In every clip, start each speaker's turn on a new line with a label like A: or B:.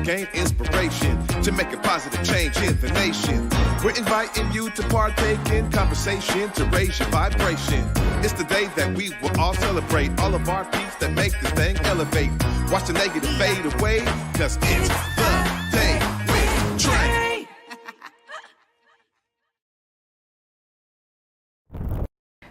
A: gain inspiration to make a positive change in the nation. We're inviting you to partake in conversation to raise your vibration. It's the day that we will all celebrate all of our peace that make this thing elevate. Watch the negative fade away, cause it's the day with Trae.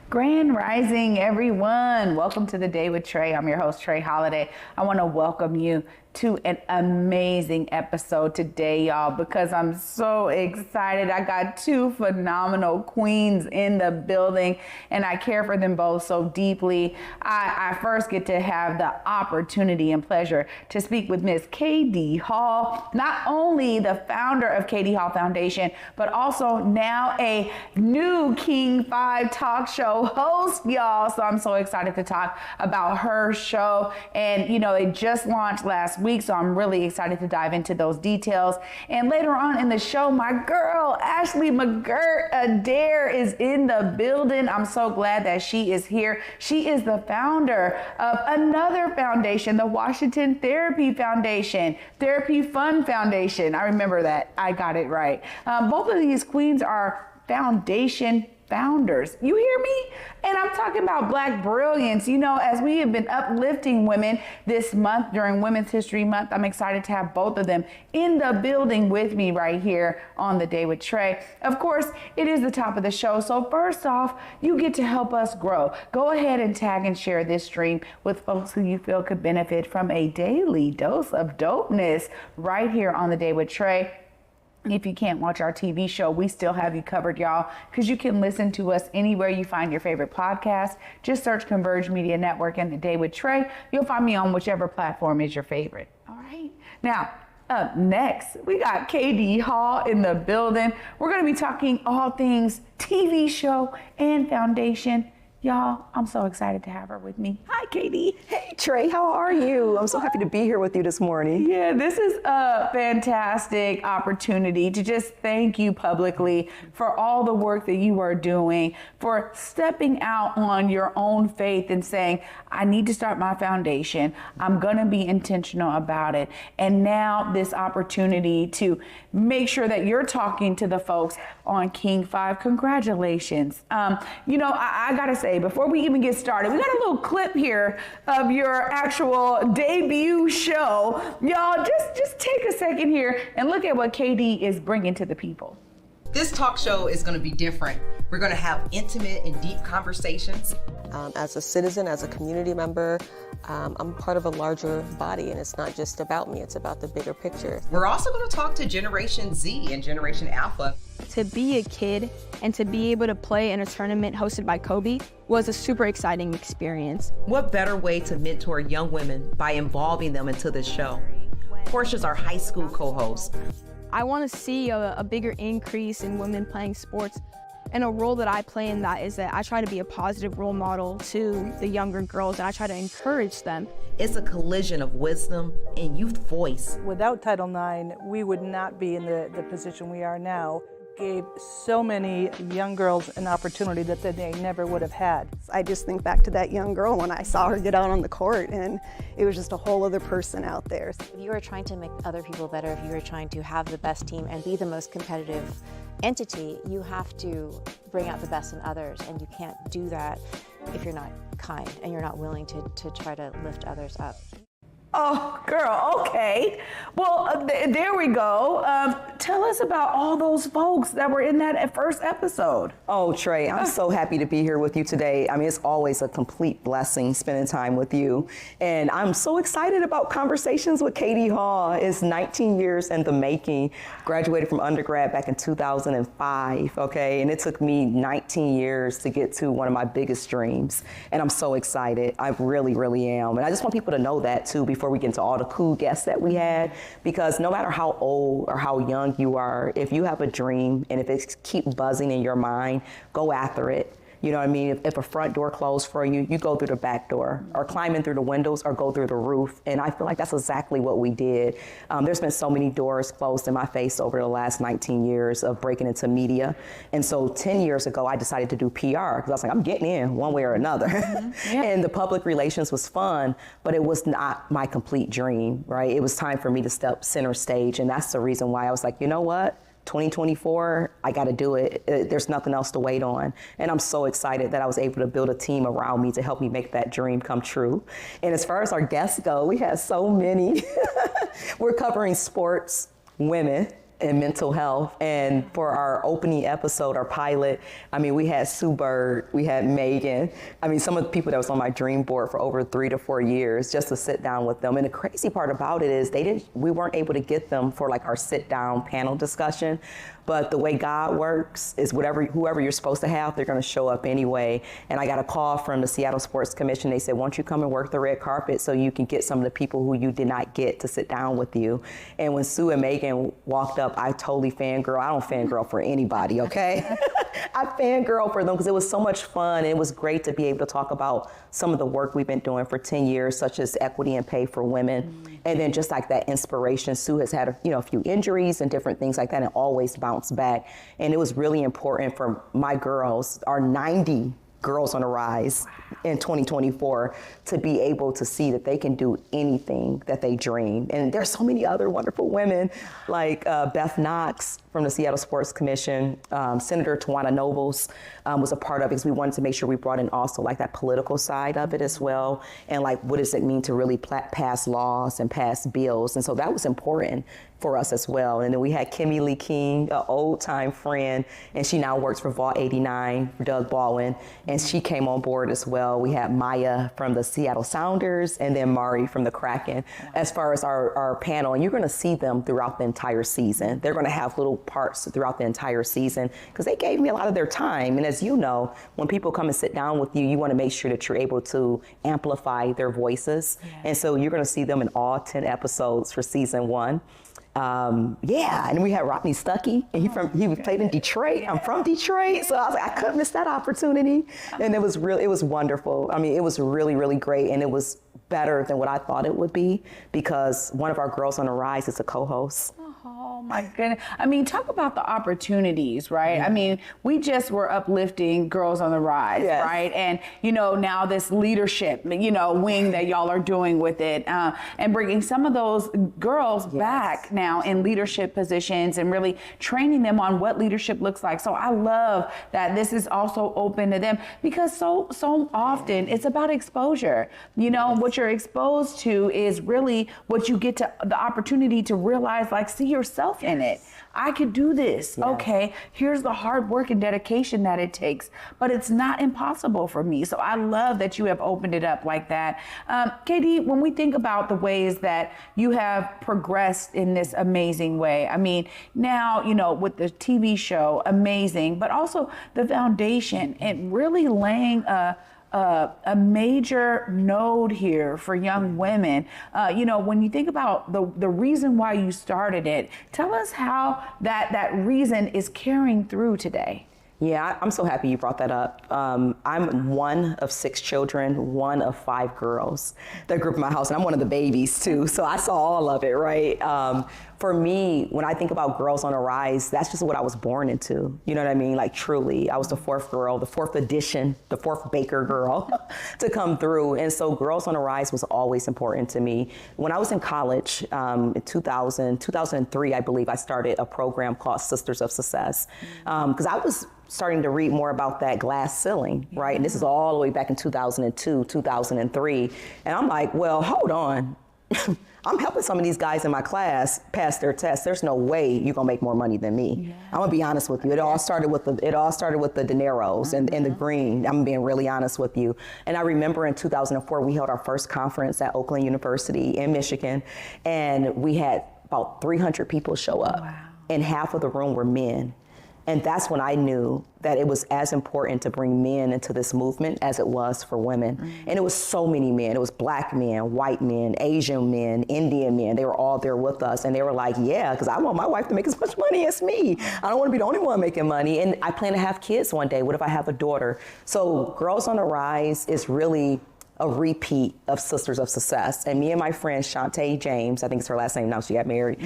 B: Grand Rising, everyone. Welcome to the Day with Trae. I'm your host, Trae Holiday. I want to welcome you to an amazing episode today, y'all, because I'm so excited. I got two phenomenal queens in the building, and I care for them both so deeply. I first get to have the opportunity and pleasure to speak with Miss KD Hall, not only the founder of KD Hall Foundation, but also now a new King 5 talk show host, y'all. So I'm so excited to talk about her show. And, you know, it just launched last week, so I'm really excited to dive into those details. And later on in the show, my girl, Ashley McGirt, Adair, is in the building. I'm so glad that she is here. She is the founder of another foundation, the Washington Therapy Foundation, Therapy Fund Foundation. I remember that. I got it right. Both of these queens are foundation founders. You hear me? And I'm talking about Black brilliance. You know, as we have been uplifting women this month during Women's History Month, I'm excited to have both of them in the building with me right here on the Day with Trae. Of course, it is the top of the show. So first off, you get to help us grow. Go ahead and tag and share this stream with folks who you feel could benefit from a daily dose of dopeness right here on the Day with Trae. If you can't watch our TV show, we still have you covered, y'all, because you can listen to us anywhere you find your favorite podcast. Just search Converge Media Network and The Day with Trae. You'll find me on whichever platform is your favorite. All right. Now, up next, we got KD Hall in the building. We're going to be talking all things TV show and foundation. Y'all, I'm so excited to have her with me. Hi, Katie.
C: Hey, Trae, how are you? I'm so happy to be here with you this morning.
B: Yeah, this is a fantastic opportunity to just thank you publicly for all the work that you are doing, for stepping out on your own faith and saying, I need to start my foundation. I'm going to be intentional about it. And now this opportunity to make sure that you're talking to the folks on King 5. Congratulations. You know, I got to say, before we even get started, we got a little clip here of your actual debut show. Y'all, just take a second here and look at what KD is bringing to the people.
D: This talk show is going to be different. We're going to have intimate and deep conversations.
C: As a citizen, as a community member, I'm part of a larger body, and it's not just about me, it's about the bigger picture.
D: We're also going to talk to Generation Z and Generation Alpha.
E: To be a kid and to be able to play in a tournament hosted by Kobe was a super exciting experience.
D: What better way to mentor young women by involving them into this show? Portia's our high school co-host.
E: I want to see a bigger increase in women playing sports, and a role that I play in that is that I try to be a positive role model to the younger girls, and I try to encourage them.
D: It's a collision of wisdom and youth voice.
F: Without Title IX, we would not be in the position we are now. Gave so many young girls an opportunity that they never would have had.
G: I just think back to that young girl when I saw her get out on the court, and it was just a whole other person out there.
H: If you are trying to make other people better, if you are trying to have the best team and be the most competitive entity, you have to bring out the best in others, and you can't do that if you're not kind and you're not willing to try to lift others up.
B: Oh, girl, okay. Well, there we go. Tell us about all those folks that were in that first episode.
C: Oh, Trae, I'm so happy to be here with you today. I mean, it's always a complete blessing spending time with you. And I'm so excited about Conversations with KD Hall. It's 19 years in the making. Graduated from undergrad back in 2005, okay? And it took me 19 years to get to one of my biggest dreams. And I'm so excited. I really, really am. And I just want people to know that, too, before we get into all the cool guests that we had, because no matter how old or how young you are, if you have a dream and if it keeps buzzing in your mind, go after it. You know what I mean? If a front door closed for you, you go through the back door, or climb in through the windows, or go through the roof. And I feel like that's exactly what we did. There's been so many doors closed in my face over the last 19 years of breaking into media. And so 10 years ago, I decided to do PR, because I was like, I'm getting in one way or another. And the public relations was fun, but it was not my complete dream, right? It was time for me to step center stage. And that's the reason why I was like, you know what? 2024, I got to do it. There's nothing else to wait on. And I'm so excited that I was able to build a team around me to help me make that dream come true. And as far as our guests go, we had so many. We're covering sports, women, and mental health. And for our opening episode, our pilot, I mean, we had Sue Bird, we had Megan. I mean, some of the people that was on my dream board for over 3 to 4 years, just to sit down with them. And the crazy part about it is we weren't able to get them for like our sit down panel discussion. But the way God works is whoever you're supposed to have, they're going to show up anyway. And I got a call from the Seattle Sports Commission. They said, why don't you come and work the red carpet so you can get some of the people who you did not get to sit down with you. And when Sue and Megan walked up, I totally fangirl. I don't fangirl for anybody, okay? I fangirl for them because it was so much fun. And it was great to be able to talk about some of the work we've been doing for 10 years, such as equity and pay for women. And then just like that inspiration, Sue has had a few injuries and different things like that, and always bounced back. And it was really important for my girls, our 90 Girls on the Rise in 2024, to be able to see that they can do anything that they dream. And there's so many other wonderful women, like Beth Knox from the Seattle Sports Commission, Senator Tawana Nobles was a part of it, because we wanted to make sure we brought in also like that political side of it as well. And like, what does it mean to really pass laws and pass bills? And so that was important for us as well. And then we had Kimmy Lee King, an old time friend, and she now works for Vault 89, Doug Baldwin, and she came on board as well. We had Maya from the Seattle Sounders, and then Mari from the Kraken, as far as our panel. And you're gonna see them throughout the entire season. They're gonna have little parts throughout the entire season, because they gave me a lot of their time. And as you know, when people come and sit down with you, you wanna make sure that you're able to amplify their voices. And so you're gonna see them in all 10 episodes for season 1. And we had Rodney Stuckey, and he played in Detroit. I'm from Detroit, so I was like, I couldn't miss that opportunity. And it was wonderful. I mean, it was really, really great, and it was better than what I thought it would be, because one of our Girls on the Rise is a co-host.
B: Oh my goodness. I mean, talk about the opportunities, right? I mean, we just were uplifting Girls on the Rise, right? And, now this leadership, wing that y'all are doing with it, and bringing some of those girls back now in leadership positions and really training them on what leadership looks like. So I love that this is also open to them, because so often it's about exposure. What you're exposed to is really what you get to the opportunity to realize, like, see yourself in it. I could do this. Okay, here's the hard work and dedication that it takes, but it's not impossible for me. So I love that you have opened it up like that. KD, when we think about the ways that you have progressed in this amazing way, I mean, now, with the TV show, amazing, but also the foundation and really laying a major node here for young women. When you think about the reason why you started it, tell us how that reason is carrying through today.
C: Yeah, I'm so happy you brought that up. I'm one of 6 children, one of 5 girls that grew up in my house, and I'm one of the babies too, so I saw all of it, right? For me, when I think about Girls on the Rise, that's just what I was born into. You know what I mean? Like, truly, I was the 4th girl, the 4th edition, the 4th Baker girl to come through. And so Girls on the Rise was always important to me. When I was in college, in 2003, I believe, I started a program called Sisters of Success, because I was starting to read more about that glass ceiling, right? And this is all the way back in 2002, 2003. And I'm like, well, hold on. I'm helping some of these guys in my class pass their tests. There's no way you're gonna make more money than me. I'm gonna be honest with you. It all started with the dineros and the green. I'm being really honest with you. And I remember in 2004 we held our first conference at Oakland University in Michigan, and we had about 300 people show up, and half of the room were men. And that's when I knew that it was as important to bring men into this movement as it was for women. And it was so many men. It was black men, white men, Asian men, Indian men. They were all there with us. And they were like, yeah, because I want my wife to make as much money as me. I don't want to be the only one making money. And I plan to have kids one day. What if I have a daughter? So Girls on the Rise is really a repeat of Sisters of Success. And me and my friend Shantae James, I think it's her last name now, she got married,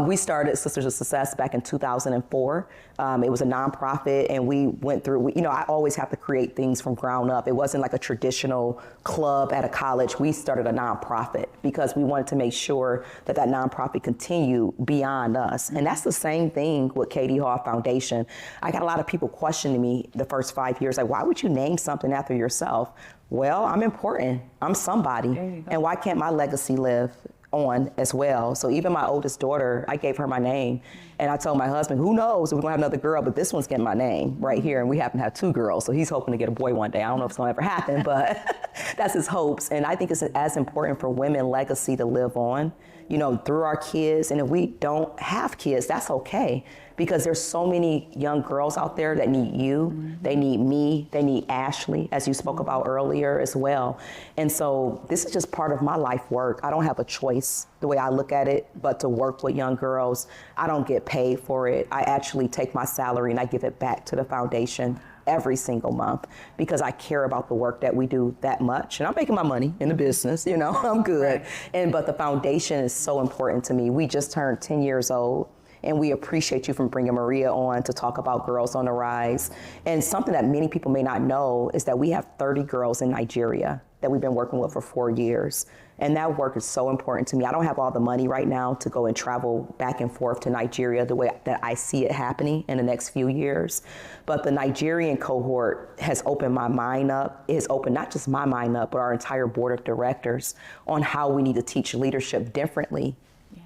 C: we started Sisters of Success back in 2004. It was a nonprofit, and we went through, I always have to create things from ground up. It wasn't like a traditional club at a college. We started a nonprofit because we wanted to make sure that that nonprofit continued beyond us. And that's the same thing with Katie Hall Foundation. I got a lot of people questioning me the first 5 years, like, why would you name something after yourself? Well, I'm important. I'm somebody. And why can't my legacy live on as well? So even my oldest daughter, I gave her my name. And I told my husband, who knows if we're going to have another girl, but this one's getting my name right here. And we happen to have 2 girls. So he's hoping to get a boy one day. I don't know if it's going to ever happen, but that's his hopes. And I think it's as important for women legacy to live on, through our kids. And if we don't have kids, that's okay. Because there's so many young girls out there that need you, they need me, they need Ashley, as you spoke about earlier as well. And so this is just part of my life work. I don't have a choice, the way I look at it, but to work with young girls. I don't get paid for it. I actually take my salary and I give it back to the foundation every single month because I care about the work that we do that much. And I'm making my money in the business, I'm good. Right. But the foundation is so important to me. We just turned 10 years old. And we appreciate you from bringing Maria on to talk about Girls on the Rise. And something that many people may not know is that we have 30 girls in Nigeria that we've been working with for 4 years. And that work is so important to me. I don't have all the money right now to go and travel back and forth to Nigeria the way that I see it happening in the next few years. But the Nigerian cohort has opened my mind up. It has opened not just my mind up, but our entire board of directors on how we need to teach leadership differently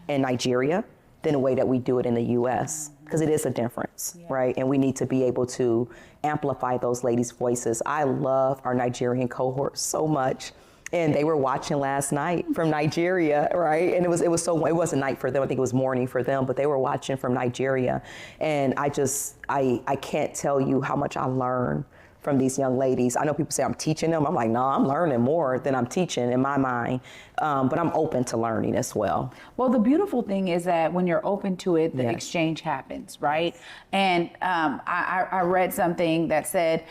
C: in Nigeria than the way that we do it in the U.S., because it is a difference, right? And we need to be able to amplify those ladies' voices. I love our Nigerian cohort so much. And they were watching last night from Nigeria, right? And it was a night for them. I think it was morning for them, but they were watching from Nigeria. And I can't tell you how much I learned from these young ladies. I know people say I'm teaching them. I'm like, no, I'm learning more than I'm teaching in my mind. But I'm open to learning as well.
B: Well, the beautiful thing is that when you're open to it, the exchange happens, right? And I read something that said,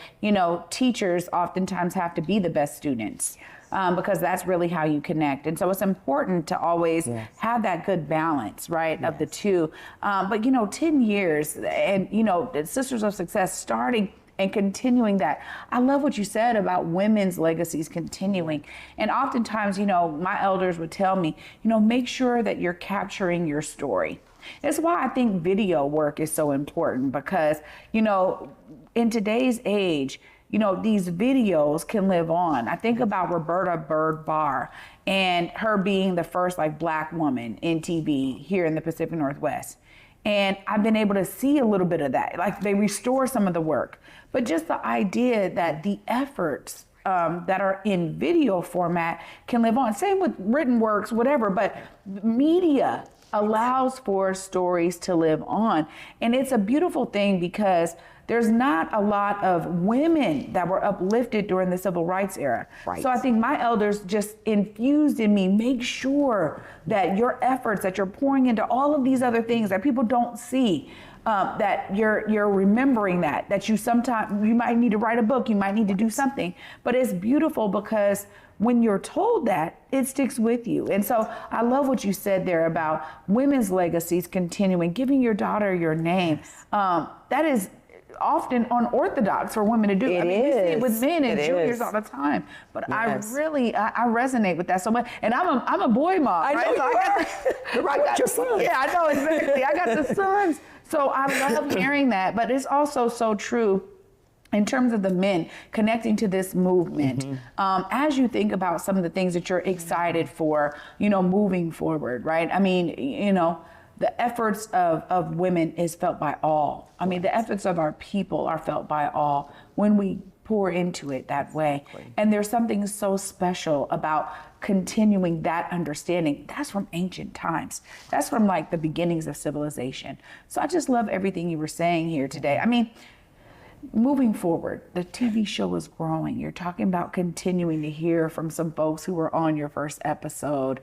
B: teachers oftentimes have to be the best students. Because that's really how you connect. And so it's important to always have that good balance, right, of the two. But 10 years and, the Sisters of Success starting and continuing that. I love what you said about women's legacies continuing. And oftentimes, my elders would tell me, make sure that you're capturing your story. That's why I think video work is so important because, in today's age, these videos can live on. I think about Roberta Byrd Barr and her being the first Black woman in TV here in the Pacific Northwest. And I've been able to see a little bit of that. They restore some of the work, but just the idea that the efforts that are in video format can live on. Same with written works, whatever, but media allows for stories to live on. And it's a beautiful thing because there's not a lot of women that were uplifted during the civil rights era. Right. So I think my elders just infused in me, make sure that your efforts that you're pouring into all of these other things that people don't see, that you're remembering that you might need to write a book, you might need to do something. But it's beautiful because when you're told that, it sticks with you. And so I love what you said there about women's legacies continuing, giving your daughter your name. That is often unorthodox for women to do. We see it with men and juniors all the time. But I really, I resonate with that so much. And I'm a boy mom.
C: I know
B: right?
C: You're right with your sons.
B: Yeah, I know, exactly. I got the sons. So I love hearing that. But it's also so true in terms of the men connecting to this movement, as you think about some of the things that you're excited for, moving forward, right? I mean, the efforts of women is felt by all. I mean, the efforts of our people are felt by all. When we pour into it that way. And there's something so special about continuing that understanding. That's from ancient times. That's from like the beginnings of civilization. So I just love everything you were saying here today. I mean, moving forward, the TV show is growing. You're talking about continuing to hear from some folks who were on your first episode.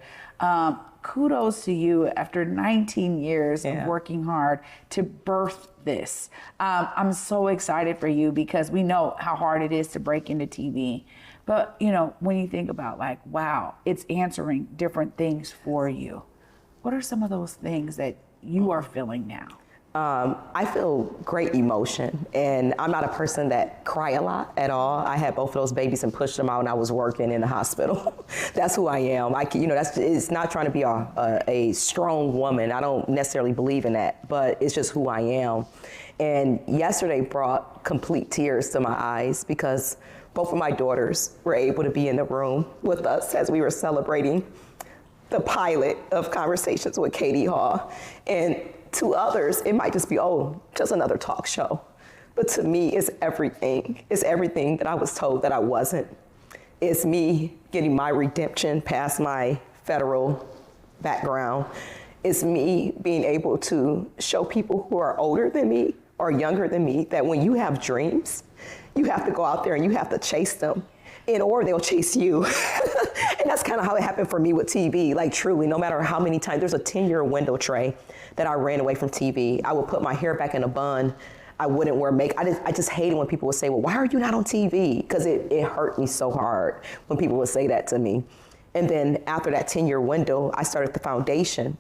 B: Kudos to you after 19 years of working hard to birth this. I'm so excited for you because we know how hard it is to break into TV. But, you know, when you think about like, wow, it's answering different things for you. What are some of those things that you are feeling now?
C: I feel great emotion, and I'm not a person that cry a lot at all. I had both of those babies and pushed them out when I was working in the hospital. That's who I am. It's not trying to be a strong woman. I don't necessarily believe in that, but it's just who I am. And yesterday brought complete tears to my eyes because both of my daughters were able to be in the room with us as we were celebrating the pilot of Conversations with Katie Hall. And to others, it might just be, just another talk show. But to me, it's everything. It's everything that I was told that I wasn't. It's me getting my redemption past my federal background. It's me being able to show people who are older than me or younger than me that when you have dreams, you have to go out there and you have to chase them, or they'll chase you. And that's kind of how it happened for me with TV. Like truly, no matter how many times, there's a 10-year window, Trae, that I ran away from TV. I would put my hair back in a bun. I wouldn't wear makeup. I just hated when people would say, well, why are you not on TV? Because it hurt me so hard when people would say that to me. And then after that 10-year window, I started the foundation.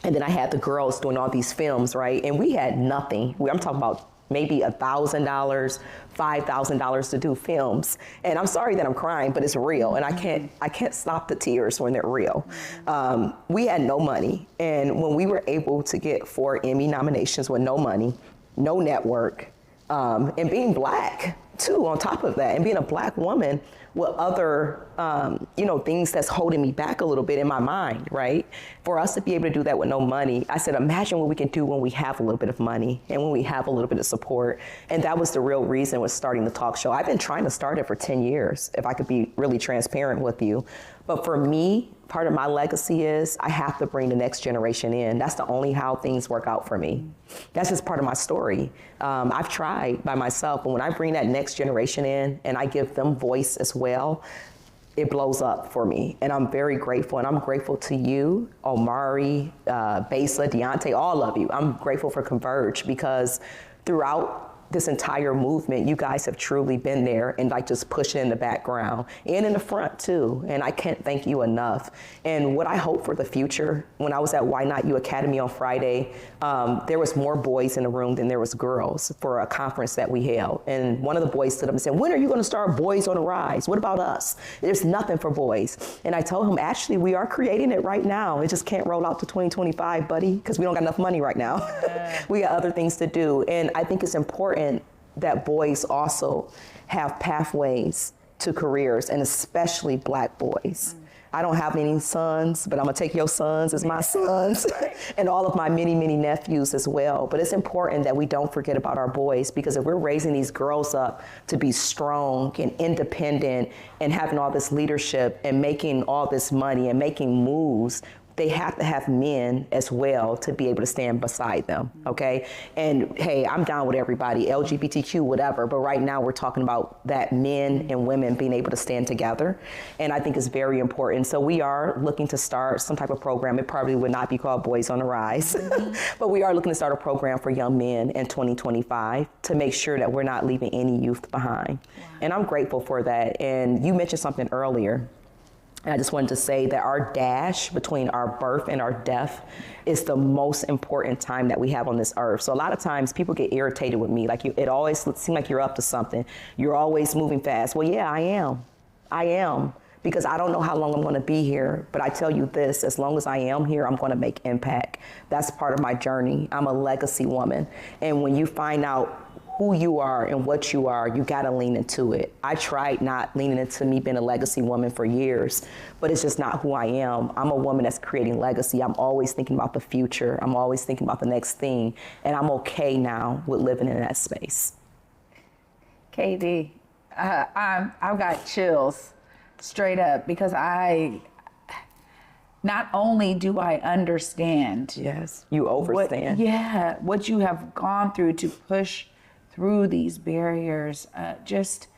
C: And then I had the girls doing all these films, right? And we had nothing. I'm talking about maybe $1,000, $5,000 to do films. And I'm sorry that I'm crying, but it's real. And I can't stop the tears when they're real. We had no money. And when we were able to get 4 Emmy nominations with no money, no network, and being Black too on top of that, and being a Black woman with other, things that's holding me back a little bit in my mind, right? For us to be able to do that with no money, I said, imagine what we can do when we have a little bit of money and when we have a little bit of support. And that was the real reason with starting the talk show. I've been trying to start it for 10 years, if I could be really transparent with you. But for me, part of my legacy is I have to bring the next generation in. That's the only how things work out for me. That's just part of my story. I've tried by myself, but when I bring that next generation in and I give them voice as well, it blows up for me. And I'm very grateful. And I'm grateful to you, Omari, Besa, Deontay, all of you. I'm grateful for Converge because throughout this entire movement, you guys have truly been there and like just pushing in the background and in the front too. And I can't thank you enough. And what I hope for the future, when I was at Why Not You Academy on Friday, there was more boys in the room than there was girls for a conference that we held. And one of the boys stood up and said, when are you gonna start Boys on the Rise? What about us? There's nothing for boys. And I told him, actually, we are creating it right now. It just can't roll out to 2025, buddy, because we don't got enough money right now. We got other things to do. And I think it's important that boys also have pathways to careers, and especially Black boys. I don't have any sons, but I'm gonna take your sons as my sons and all of my many, many nephews as well. But it's important that we don't forget about our boys, because if we're raising these girls up to be strong and independent and having all this leadership and making all this money and making moves, they have to have men as well to be able to stand beside them, okay? And hey, I'm down with everybody, LGBTQ, whatever, but right now we're talking about that men and women being able to stand together, and I think it's very important. So we are looking to start some type of program. It probably would not be called Boys on the Rise, but we are looking to start a program for young men in 2025 to make sure that we're not leaving any youth behind. Wow. And I'm grateful for that. And you mentioned something earlier. And I just wanted to say that our dash between our birth and our death is the most important time that we have on this earth. So a lot of times people get irritated with me. Like it always seems like you're up to something. You're always moving fast. Well, yeah, I am. Because I don't know how long I'm going to be here. But I tell you this, as long as I am here, I'm going to make impact. That's part of my journey. I'm a legacy woman. And when you find out who you are and what you are, you got to lean into it. I tried not leaning into me being a legacy woman for years, but it's just not who I am. I'm a woman that's creating legacy. I'm always thinking about the future. I'm always thinking about the next thing. And I'm okay now with living in that space.
B: Katie, I've got chills straight up because not only do I understand.
C: Yes, you overstand.
B: What you have gone through to push through these barriers, just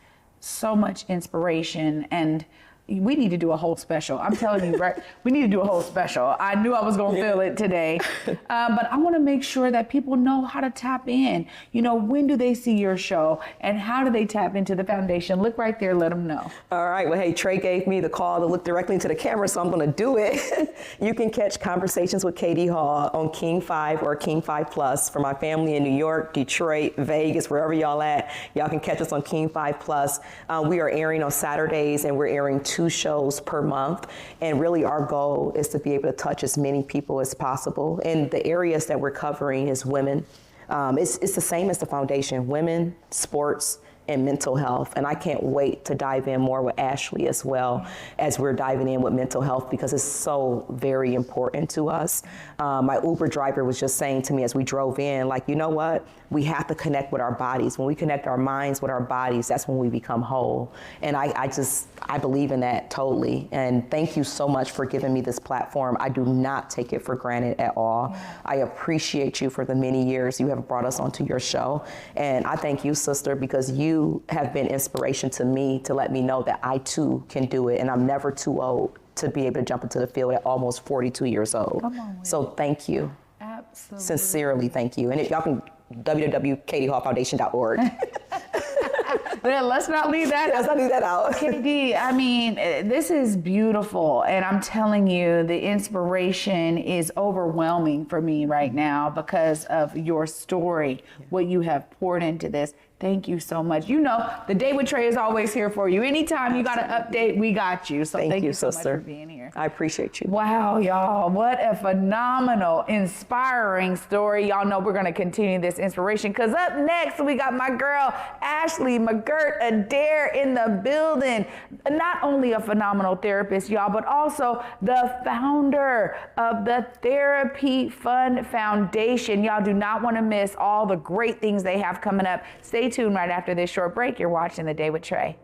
B: so much inspiration. And we need to do a whole special. I'm telling you, right? We need to do a whole special. I knew I was going to feel it today. But I want to make sure that people know how to tap in. You know, when do they see your show and how do they tap into the foundation? Look right there, let them know.
C: All right. Well, hey, Trae gave me the call to look directly into the camera, so I'm going to do it. You can catch Conversations with Katie Hall on King 5 or King 5 Plus. For my family in New York, Detroit, Vegas, wherever y'all at, y'all can catch us on King 5 Plus. We are airing on Saturdays, and we're airing 2 shows per month. And really our goal is to be able to touch as many people as possible. And the areas that we're covering is women. It's the same as the foundation, women, sports, and mental health. And I can't wait to dive in more with Ashley as well as we're diving in with mental health because it's so very important to us. My Uber driver was just saying to me as we drove in, like, you know what? We have to connect with our bodies. When we connect our minds with our bodies, that's when we become whole. And I believe in that totally. And thank you so much for giving me this platform. I do not take it for granted at all. I appreciate you for the many years you have brought us onto your show. And I thank you, sister, because you have been inspiration to me to let me know that I too can do it. And I'm never too old to be able to jump into the field at almost 42 years old. So thank you.
B: Absolutely.
C: Sincerely, thank you. And if y'all can, www.katiehallfoundation.org.
B: Let's not leave that.
C: Let's not leave that out.
B: KD, I mean, this is beautiful. And I'm telling you, the inspiration is overwhelming for me right now because of your story, what you have poured into this. Thank you so much. You know, the Day with Trae is always here for you. Anytime you got an update, we got you. So thank you so much for being here.
C: I appreciate you.
B: Wow, y'all. What a phenomenal, inspiring story. Y'all know we're going to continue this inspiration because up next, we got my girl, Ashley McGirt, Adair in the building. Not only a phenomenal therapist, y'all, but also the founder of the Therapy Fund Foundation. Y'all do not want to miss all the great things they have coming up. Stay tuned right after this short break. You're watching The Day with Trae.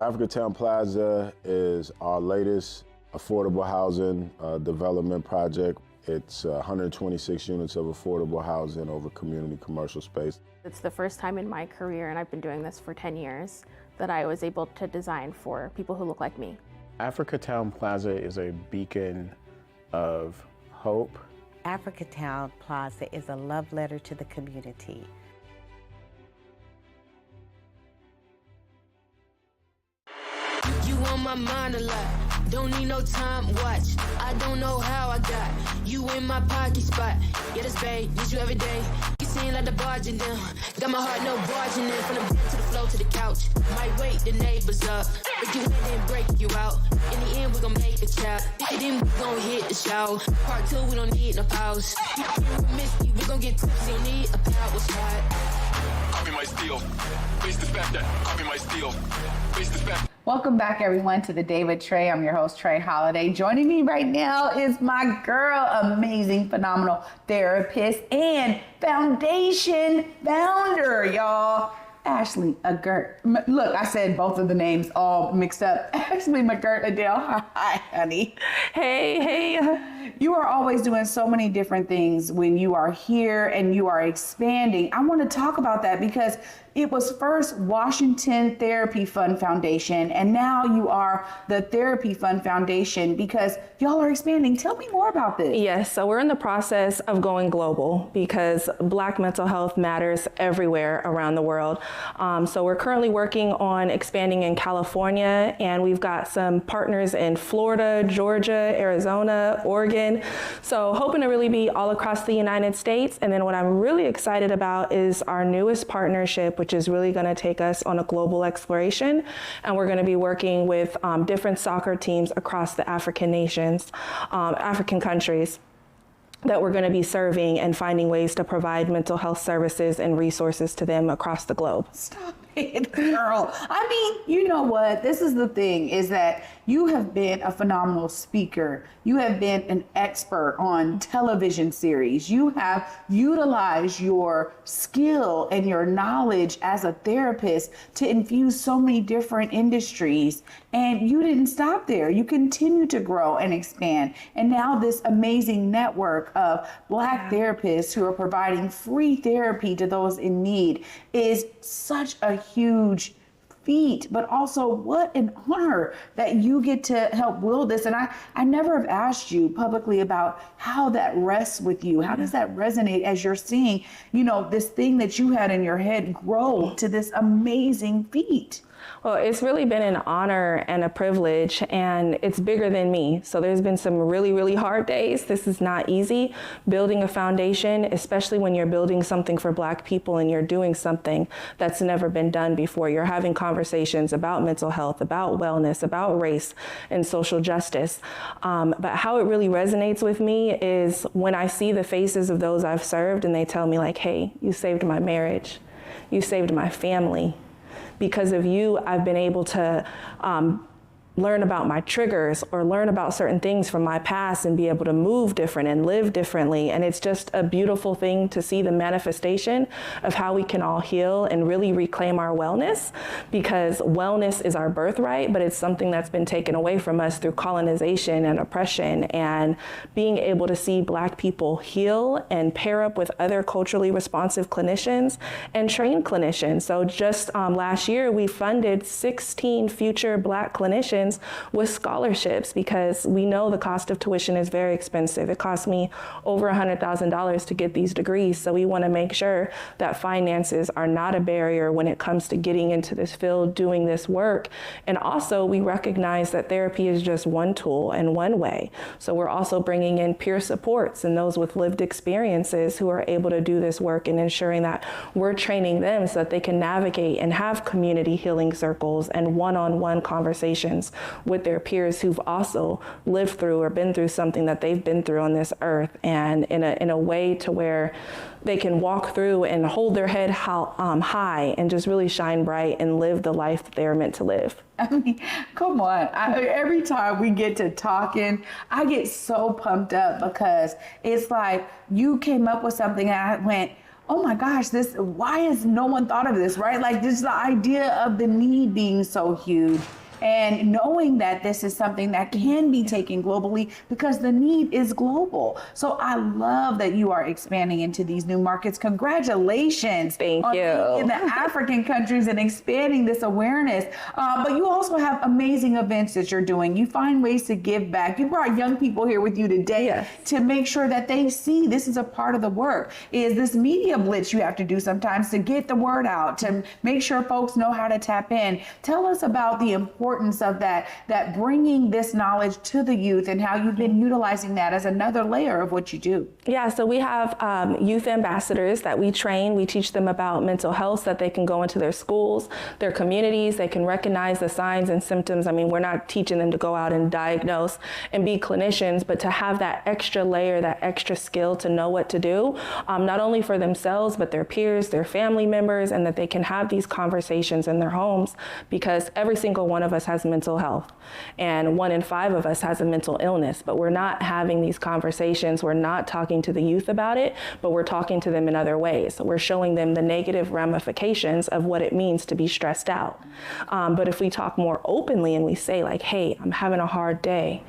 I: Africatown Plaza is our latest affordable housing development project. It's 126 units of affordable housing over community commercial space.
J: It's the first time in my career, and I've been doing this for 10 years, that I was able to design for people who look like me.
K: Africatown Plaza is a beacon of hope.
L: Africatown Plaza is a love letter to the community.
M: You on my mind a lot, don't need no time watch. I don't know how I got you in my pocket spot. Yeah, that's babe, need you every day. You seem like the barging down, got my heart no barging in. From the bed to the floor to the couch, might wake the neighbors up. If you win, then break you out. In the end, we gon' make the child. Then we gon' hit the show. Part 2, we don't need no pause. We miss you, we gon' get tipsy, don't need a power shot.
N: Copy my steel, face the fact that copy my steel, face the fact.
B: Welcome back, everyone, to The Day with Trae. I'm your host, Trae Holiday. Joining me right now is my girl, amazing, phenomenal therapist and foundation founder, y'all, Ashley McGirt. Look, I said both of the names all mixed up. Ashley McGirt, Adele. Hi, honey. Hey. You are always doing so many different things when you are here and you are expanding. I want to talk about that because it was first Washington Therapy Fund Foundation, and now you are the Therapy Fund Foundation because y'all are expanding. Tell me more about this.
O: Yes, so we're in the process of going global because Black mental health matters everywhere around the world. So we're currently working on expanding in California, and we've got some partners in Florida, Georgia, Arizona, Oregon. So hoping to really be all across the United States. And then what I'm really excited about is our newest partnership, which is really going to take us on a global exploration. And we're going to be working with different soccer teams across the African nations, African countries, that we're going to be serving and finding ways to provide mental health services and resources to them across the globe.
B: Stop it, girl. I mean, you know what? This is the thing, is that you have been a phenomenal speaker. You have been an expert on television series. You have utilized your skill and your knowledge as a therapist to infuse so many different industries. And you didn't stop there. You continue to grow and expand. And now this amazing network of Black therapists who are providing free therapy to those in need is such a huge feat, but also what an honor that you get to help build this. And I never have asked you publicly about how that rests with you. How does that resonate as you're seeing, you know, this thing that you had in your head grow to this amazing feat?
O: Well, it's really been an honor and a privilege, and it's bigger than me. So there's been some really, really hard days. This is not easy. Building a foundation, especially when you're building something for Black people and you're doing something that's never been done before. You're having conversations about mental health, about wellness, about race and social justice. But how it really resonates with me is when I see the faces of those I've served and they tell me like, hey, you saved my marriage. You saved my family. Because of you, I've been able to learn about my triggers or learn about certain things from my past and be able to move different and live differently. And it's just a beautiful thing to see the manifestation of how we can all heal and really reclaim our wellness, because wellness is our birthright, but it's something that's been taken away from us through colonization and oppression. And being able to see Black people heal and pair up with other culturally responsive clinicians and trained clinicians. So just last year, we funded 16 future Black clinicians with scholarships, because we know the cost of tuition is very expensive. It cost me over $100,000 to get these degrees. So we want to make sure that finances are not a barrier when it comes to getting into this field, doing this work. And also we recognize that therapy is just one tool and one way. So we're also bringing in peer supports and those with lived experiences who are able to do this work and ensuring that we're training them so that they can navigate and have community healing circles and one-on-one conversations with their peers who've also lived through or been through something that they've been through on this earth, and in a way to where they can walk through and hold their head high and just really shine bright and live the life that they are meant to live.
B: I mean, come on. Every time we get to talking, I get so pumped up, because it's like you came up with something and I went, oh my gosh, why has no one thought of this, right? Like, just the idea of the need being so huge. And knowing that this is something that can be taken globally, because the need is global. So I love that you are expanding into these new markets. Congratulations.
O: Thank you.
B: In the African countries and expanding this awareness. But you also have amazing events that you're doing. You find ways to give back. You brought young people here with you today to make sure that they see this is a part of the work. Is this media blitz you have to do sometimes to get the word out, to make sure folks know how to tap in. Tell us about the importance of that bringing this knowledge to the youth and how you've been utilizing that as another layer of what you do.
O: Yeah, so we have youth ambassadors that we train. We teach them about mental health so that they can go into their schools, their communities. They can recognize the signs and symptoms. I mean, we're not teaching them to go out and diagnose and be clinicians, but to have that extra layer, that extra skill to know what to do, not only for themselves, but their peers, their family members, and that they can have these conversations in their homes, because every single one of us has mental health, and 1 in 5 of us has a mental illness, but we're not having these conversations. We're not talking to the youth about it, but we're talking to them in other ways. So we're showing them the negative ramifications of what it means to be stressed out. But if we talk more openly and we say like, hey, I'm having a hard day,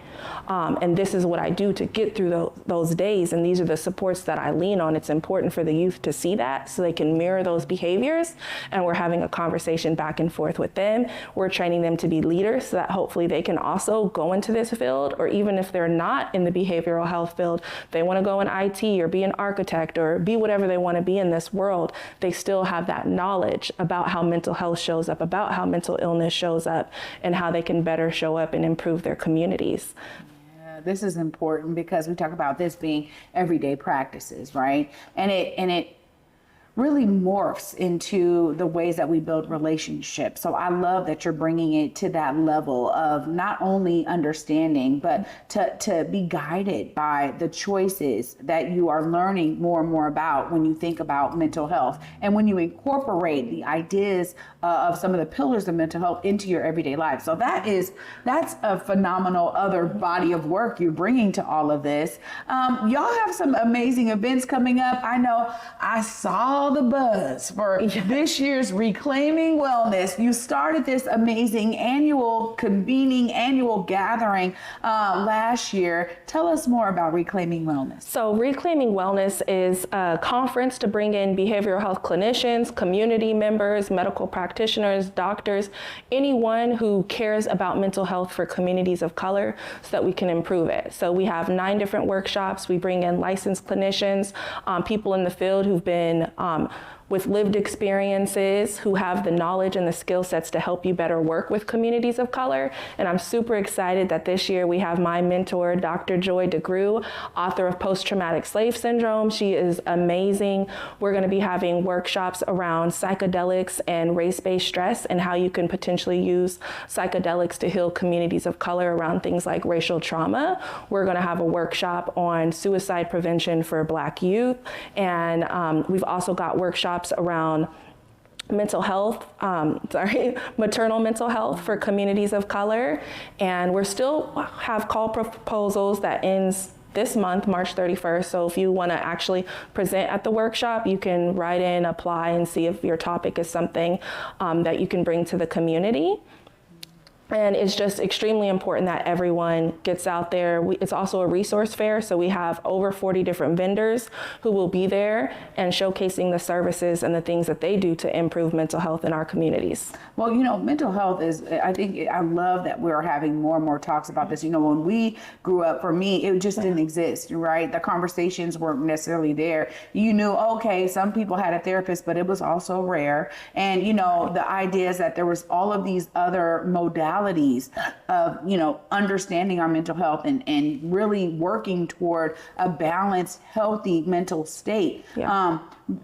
O: and this is what I do to get through those days, and these are the supports that I lean on. It's important for the youth to see that so they can mirror those behaviors, and we're having a conversation back and forth with them. We're training them to be leaders so that hopefully they can also go into this field, or even if they're not in the behavioral health field, they want to go in IT or be an architect or be whatever they want to be in this world, they still have that knowledge about how mental health shows up, about how mental illness shows up, and how they can better show up and improve their communities.
B: This is important because we talk about this being everyday practices, right? And it really morphs into the ways that we build relationships. So I love that you're bringing it to that level of not only understanding, but to be guided by the choices that you are learning more and more about when you think about mental health. And when you incorporate the ideas of some of the pillars of mental health into your everyday life. So that's a phenomenal other body of work you're bringing to all of this. Y'all have some amazing events coming up. I know I saw the buzz for this year's Reclaiming Wellness. You started this amazing annual gathering last year. Tell us more about Reclaiming Wellness.
O: So Reclaiming Wellness is a conference to bring in behavioral health clinicians, community members, medical practitioners, doctors, anyone who cares about mental health for communities of color so that we can improve it. So we have 9 different workshops. We bring in licensed clinicians, people in the field who've been with lived experiences, who have the knowledge and the skill sets to help you better work with communities of color. And I'm super excited that this year we have my mentor, Dr. Joy DeGruy, author of Post-Traumatic Slave Syndrome. She is amazing. We're gonna be having workshops around psychedelics and race-based stress and how you can potentially use psychedelics to heal communities of color around things like racial trauma. We're gonna have a workshop on suicide prevention for Black youth. And we've also got workshops around mental health, maternal mental health for communities of color. And we're still have call proposals that ends this month, March 31st. So if you want to actually present at the workshop, you can write in, apply, and see if your topic is something that you can bring to the community. And it's just extremely important that everyone gets out there. It's also a resource fair, so we have over 40 different vendors who will be there and showcasing the services and the things that they do to improve mental health in our communities.
B: Well, you know, mental health is, I love that we're having more and more talks about this. You know, when we grew up, for me, it just didn't exist, right? The conversations weren't necessarily there. You knew, okay, some people had a therapist, but it was also rare. And, you know, the idea is that there was all of these other modalities of, you know, understanding our mental health and really working toward a balanced, healthy mental state.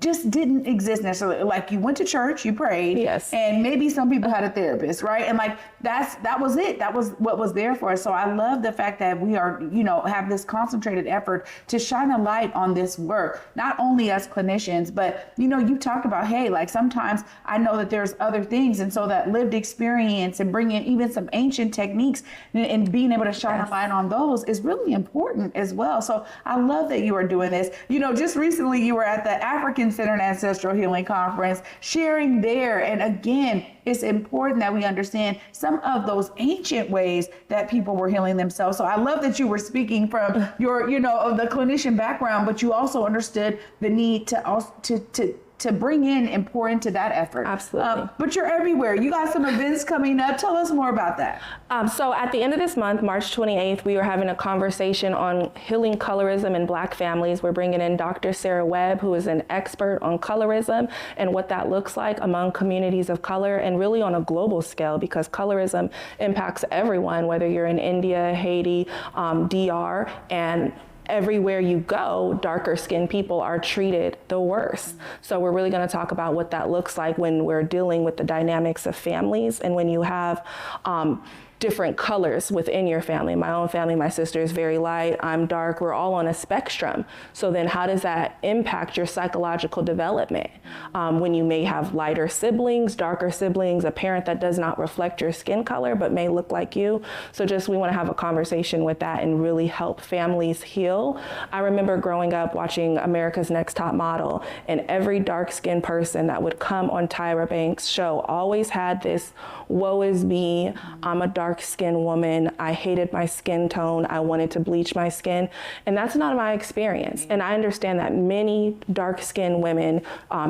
B: Just didn't exist necessarily. Like, you went to church, you prayed, and maybe some people had a therapist, right? And like that was it. That was what was there for us. So I love the fact that we are, you know, have this concentrated effort to shine a light on this work, not only as clinicians, but, you know, you talked about, hey, like sometimes I know that there's other things, and so that lived experience and bringing in even some ancient techniques and being able to shine a light on those is really important as well. So I love that you are doing this. You know, just recently you were at the African Center and Ancestral Healing Conference sharing there. And again, it's important that we understand some of those ancient ways that people were healing themselves. So I love that you were speaking from your, you know, of the clinician background, but you also understood the need to also to bring in and pour into that effort.
O: Absolutely.
B: But you're everywhere. You got some events coming up. Tell us more about that.
O: So at the end of this month, March 28th, we are having a conversation on healing colorism in Black families. We're bringing in Dr. Sarah Webb, who is an expert on colorism and what that looks like among communities of color, and really on a global scale, because colorism impacts everyone, whether you're in India, Haiti, DR, and everywhere you go, darker skinned people are treated the worst. So we're really going to talk about what that looks like when we're dealing with the dynamics of families, and when you have different colors within your family. My own family, my sister is very light, I'm dark, we're all on a spectrum. So then how does that impact your psychological development? When you may have lighter siblings, darker siblings, a parent that does not reflect your skin color but may look like you. So just we want to have a conversation with that and really help families heal. I remember growing up watching America's Next Top Model, and every dark-skinned person that would come on Tyra Banks' show always had this, woe is me, I'm a dark dark-skinned woman. I hated my skin tone. I wanted to bleach my skin. And that's not my experience. And I understand that many dark-skinned women,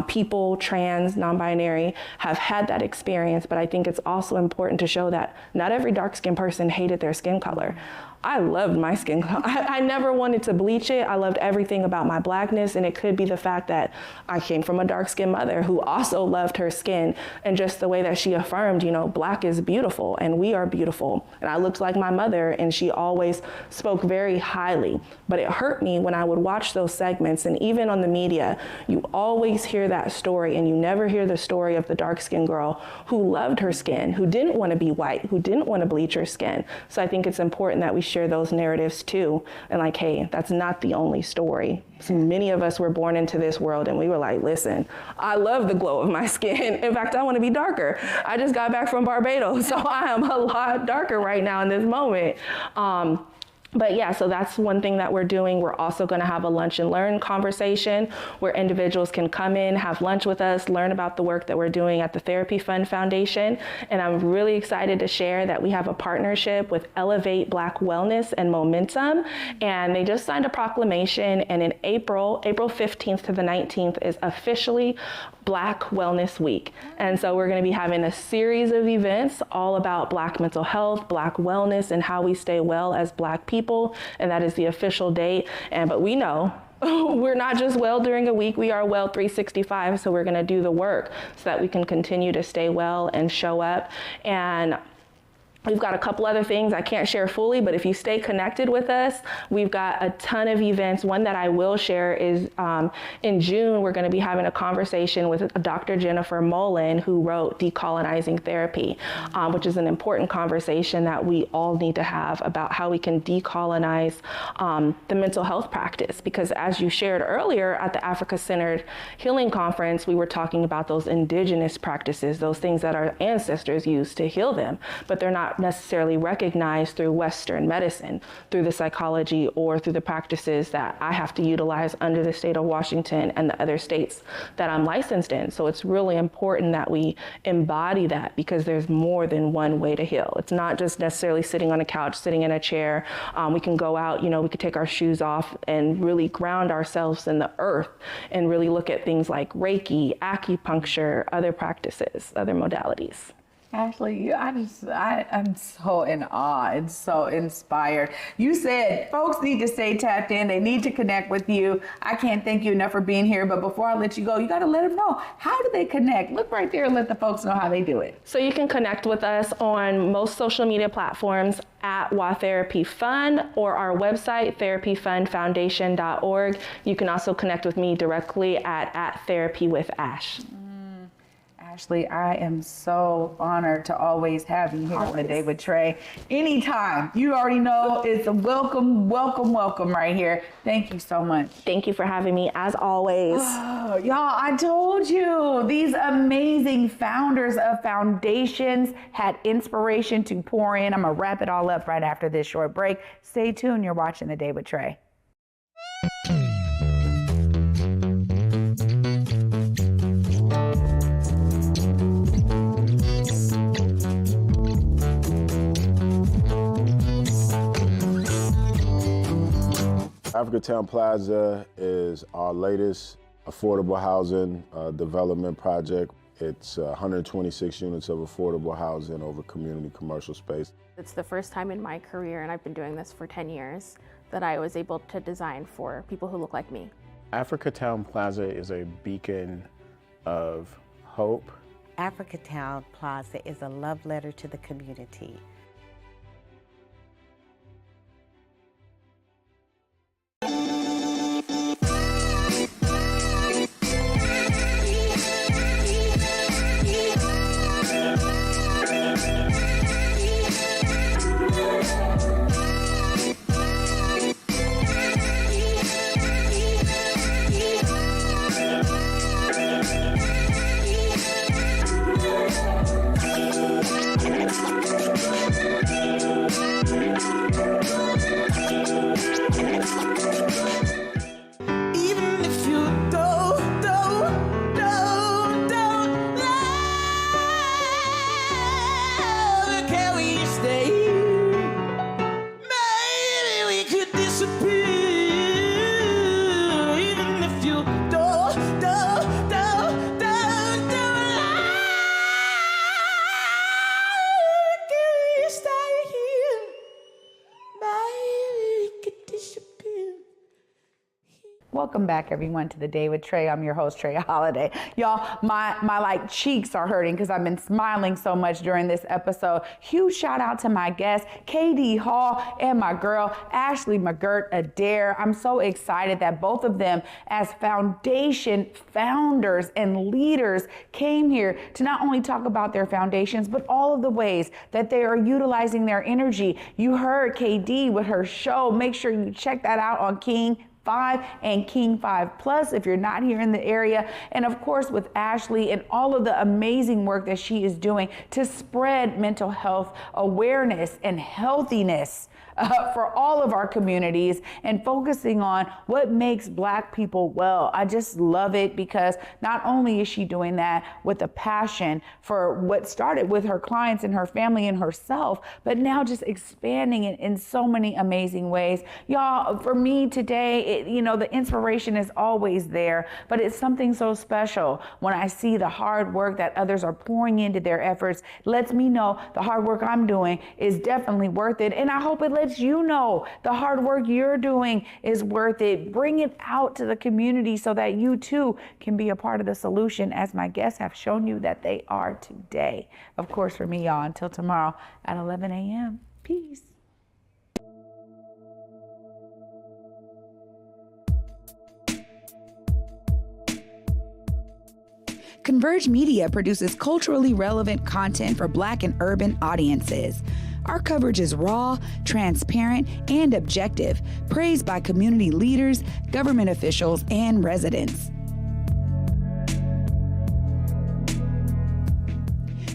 O: people, trans, non-binary, have had that experience. But I think it's also important to show that not every dark-skinned person hated their skin color. I loved my skin color. I never wanted to bleach it. I loved everything about my blackness, and it could be the fact that I came from a dark-skinned mother who also loved her skin, and just the way that she affirmed, you know, black is beautiful and we are beautiful. And I looked like my mother, and she always spoke very highly. But it hurt me when I would watch those segments, and even on the media, you always hear that story, and you never hear the story of the dark-skinned girl who loved her skin, who didn't want to be white, who didn't want to bleach her skin. So I think it's important that we share those narratives too, and like, hey, that's not the only story. So many of us were born into this world and we were like, listen, I love the glow of my skin. In fact, I want to be darker. I just got back from Barbados, so I am a lot darker right now in this moment. But yeah, so that's one thing that we're doing. We're also going to have a lunch and learn conversation where individuals can come in, have lunch with us, learn about the work that we're doing at the Therapy Fund Foundation. And I'm really excited to share that we have a partnership with Elevate Black Wellness and Momentum. And they just signed a proclamation. And in April 15th to the 19th is officially Black Wellness Week. And so we're going to be having a series of events all about Black mental health, Black wellness, and how we stay well as Black people. And that is the official date. But we know we're not just well during a week, we are well 365. So we're going to do the work so that we can continue to stay well and show up. And we've got a couple other things I can't share fully, but if you stay connected with us, we've got a ton of events. One that I will share is in June, we're going to be having a conversation with Dr. Jennifer Mullen, who wrote Decolonizing Therapy, which is an important conversation that we all need to have about how we can decolonize the mental health practice. Because as you shared earlier at the Africa-Centered Healing Conference, we were talking about those indigenous practices, those things that our ancestors used to heal them, but they're not necessarily recognized through Western medicine, through the psychology or through the practices that I have to utilize under the state of Washington and the other states that I'm licensed in. So it's really important that we embody that, because there's more than one way to heal. It's not just necessarily sitting on a couch, sitting in a chair. We can go out, you know, we could take our shoes off and really ground ourselves in the earth and really look at things like Reiki, acupuncture, other practices, other modalities.
B: Ashley, I'm so in awe and so inspired. You said folks need to stay tapped in. They need to connect with you. I can't thank you enough for being here. But before I let you go, you got to let them know. How do they connect? Look right there and let the folks know how they do it.
O: So you can connect with us on most social media platforms at WaTherapy Fund or our website, therapyfundfoundation.org. You can also connect with me directly at Therapy with Ash.
B: Ashley, I am so honored to always have you here on The Day with Trae. Anytime. You already know it's a welcome, welcome, welcome right here. Thank you so much.
O: Thank you for having me, as always.
B: Oh, y'all, I told you, these amazing founders of foundations had inspiration to pour in. I'm going to wrap it all up right after this short break. Stay tuned. You're watching The Day with Trae.
I: Africatown Plaza is our latest affordable housing development project. It's 126 units of affordable housing over community commercial space.
J: It's the first time in my career, and I've been doing this for 10 years, that I was able to design for people who look like me.
K: Africatown Plaza is a beacon of hope.
L: Africatown Plaza is a love letter to the community.
B: Welcome back, everyone, to The Day with Trae. I'm your host, Trae Holiday. Y'all, my cheeks are hurting because I've been smiling so much during this episode. Huge shout out to my guest, KD Hall, and my girl, Ashley McGirt Adair. I'm so excited that both of them, as foundation founders and leaders, came here to not only talk about their foundations, but all of the ways that they are utilizing their energy. You heard KD with her show. Make sure you check that out on King 5 and King 5 Plus if you're not here in the area. And of course with Ashley and all of the amazing work that she is doing to spread mental health awareness and healthiness for all of our communities, and focusing on what makes Black people well. I just love it because not only is she doing that with a passion for what started with her clients and her family and herself, but now just expanding it in so many amazing ways. Y'all, for me today, the inspiration is always there, but it's something so special when I see the hard work that others are pouring into their efforts. Lets me know the hard work I'm doing is definitely worth it. And I hope it lets you know the hard work you're doing is worth it. Bring it out to the community so that you too can be a part of the solution, as my guests have shown you that they are today. Of course, for me, y'all, until tomorrow at 11 a.m. Peace. Converge Media produces culturally relevant content for Black and urban audiences. Our coverage is raw, transparent, and objective, praised by community leaders, government officials, and residents.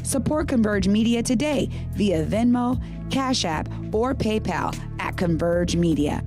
B: Support Converge Media today via Venmo, Cash App, or PayPal at Converge Media.